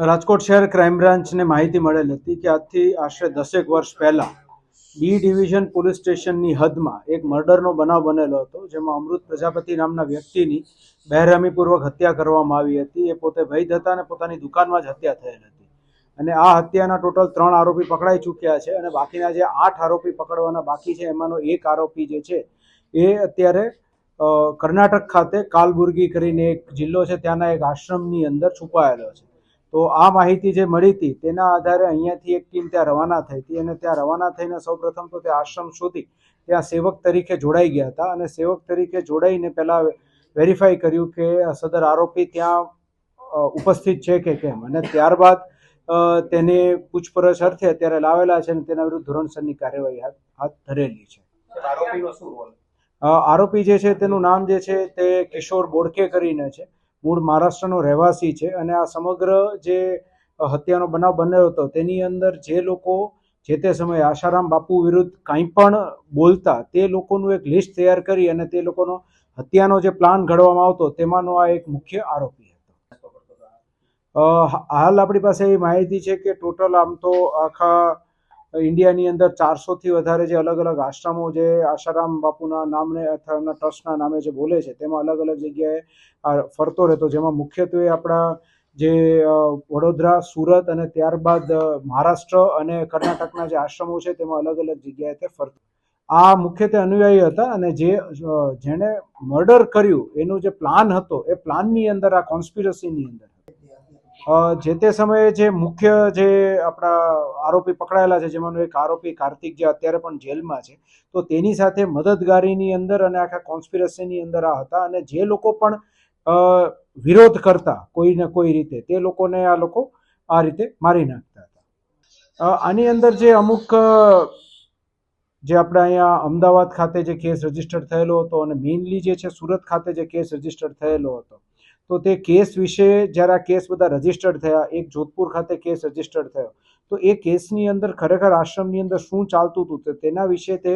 રાજકોટ શહેર ક્રાઇમ બ્રાન્ચને માહિતી મળેલ હતી કે આજથી આશરે 10 વર્ષ પહેલા બી ડિવિઝન પોલીસ સ્ટેશનની હદમાં એક મર્ડરનો બનાવ બનેલો હતો, જેમાં અમૃત પ્રજાપતિ નામના વ્યક્તિની બહેરહમીપૂર્વક હત્યા કરવામાં આવી હતી. એ પોતે વૈધ હતા અને પોતાની દુકાનમાં જ હત્યા થયેલ હતી અને આ હત્યાના ટોટલ 3 આરોપી પકડાઈ ચૂક્યા છે અને બાકીના જે 8 આરોપી પકડવાના બાકી છે એમાંનો એક આરોપી જે છે એ અત્યારે કર્ણાટક ખાતે કાલબુર્ગી કરીને એક જિલ્લો છે ત્યાંના એક આશ્રમની અંદર છુપાયેલો છે. તો આ માહિતી જે મળી હતી તેના આધારે અહીંયાથી એક ટીમ ત્યાં રવાના થઈ હતી અને ત્યાં રવાના થઈને સૌપ્રથમ તો તે આશ્રમ શોધી ત્યાં સેવક તરીકે જોડાઈ ગયા હતા અને સેવક તરીકે જોડાઈને પહેલાં વેરીફાઈ કર્યું કે સદર આરોપી ત્યાં ઉપસ્થિત છે કે કેમ, અને ત્યારબાદ તેને પૂછપરછ અર્થે અત્યારે લાવેલા છે અને તેના વિરુદ્ધ ધોરણસરની કાર્યવાહી હાથ ધરેલી છે. આરોપી જે છે તેનું નામ જે છે તે કિશોર બોડકે કરીને છે, મૂળ મહારાષ્ટ્રનો રહેવાસી છે અને આ સમગ્ર જે હત્યાનો બનાવ બન્યો હતો તેની અંદર જે લોકો જે તે સમયે આશારામ બાપુ વિરુદ્ધ કંઈ પણ બોલતા તે લોકોનું એક લિસ્ટ તૈયાર કરી અને તે લોકોનો હત્યાનો જે પ્લાન ઘડવામાં આવતો તેમાંનો આ એક મુખ્ય આરોપી હતો. હાલ આપણી પાસે એવી માહિતી છે કે ટોટલ આમ તો આખા ઇન્ડિયાની અંદર 400થી વધારે જે અલગ અલગ આશ્રમો જે આશારામ બાપુના નામને અથવા એમના ટ્રસ્ટના નામે જે બોલે છે તેમાં અલગ અલગ જગ્યાએ ફરતો રહેતો, જેમાં મુખ્યત્વે આપણા જે વડોદરા, સુરત અને ત્યારબાદ મહારાષ્ટ્ર અને કર્ણાટકના જે આશ્રમો છે તેમાં અલગ અલગ જગ્યાએ તે ફરતો. આ મુખ્યત્વે અનુયાયી હતા અને જેણે મર્ડર કર્યું એનો જે પ્લાન હતો એ પ્લાનની અંદર આ કોન્સ્પિરસીની અંદર જે તે સમયે જે મુખ્ય જે આપણા આરોપી પકડાયેલા છે જેમાંનો એક આરોપી કાર્તિક જે અત્યારે પણ જેલમાં છે, તો તેની સાથે મદદગારીની અંદર અને આખા કોન્સ્પિરસીની અંદર આ હતા અને જે લોકો પણ વિરોધ કરતા કોઈ ને કોઈ રીતે તે લોકોને આ લોકો આ રીતે મારી નાખતા હતા. આની અંદર જે અમુક જે આપણે અહીંયા અમદાવાદ ખાતે જે કેસ રજીસ્ટર થયેલો હતો અને મેઇનલી જે છે સુરત ખાતે જે કેસ રજીસ્ટર થયેલો હતો, તો તે કેસ વિશે જ્યારે આ કેસ બધા રજીસ્ટર્ડ થયા, એક જોધપુર ખાતે કેસ રજીસ્ટર્ડ થયો, તો એ કેસની અંદર ખરેખર આશ્રમની અંદર શું ચાલતું હતું તો તેના વિશે તે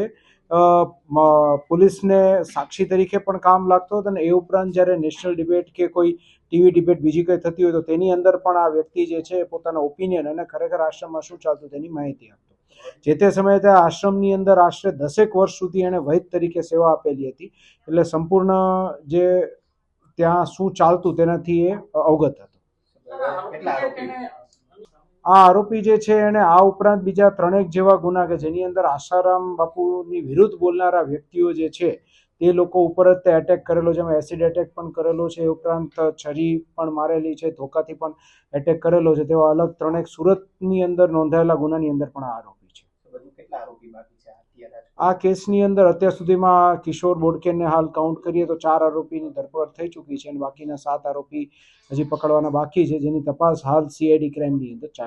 પોલીસને સાક્ષી તરીકે પણ કામ લાગતો હતો અને એ ઉપરાંત જ્યારે નેશનલ ડિબેટ કે કોઈ ટીવી ડિબેટ બીજી કંઈ થતી હોય તો તેની અંદર પણ આ વ્યક્તિ જે છે પોતાના ઓપિનિયન અને ખરેખર આશ્રમમાં શું ચાલતું તેની માહિતી આપતો. જે તે સમયે ત્યાં આશ્રમની અંદર આશરે 10 વર્ષ સુધી એણે વૈદ તરીકે સેવા આપેલી હતી, એટલે સંપૂર્ણ જે ત્યાં શું ચાલતું તેનાથી એ અવગત હતો. આ આરોપી જે છે એને આ ઉપરાંત બીજા 3 જેવા ગુના કે જેની અંદર આશારામ બાપુની વિરુદ્ધ બોલનારા વ્યક્તિઓ જે છે તે લોકો ઉપર જ તે એટેક કરેલો, જેમાં એસિડ એટેક પણ કરેલો છે, એ ઉપરાંત છરી પણ મારેલી છે, ધોકાથી પણ એટેક કરેલો છે, તેવા અલગ 3 સુરતની અંદર નોંધાયેલા ગુનાની અંદર પણ આ આરોપી છે. આ કેસની અંદર અત્યાર સુધીમાં કિશોર બોડકેને હાલ કાઉન્ટ કરીએ તો 4 આરોપીની ધરપકડ થઈ ચૂકી છે અને બાકીના 7 આરોપી હજી પકડવાના બાકી છે, જેની તપાસ હાલ CID ક્રાઇમની અંદર ચાલે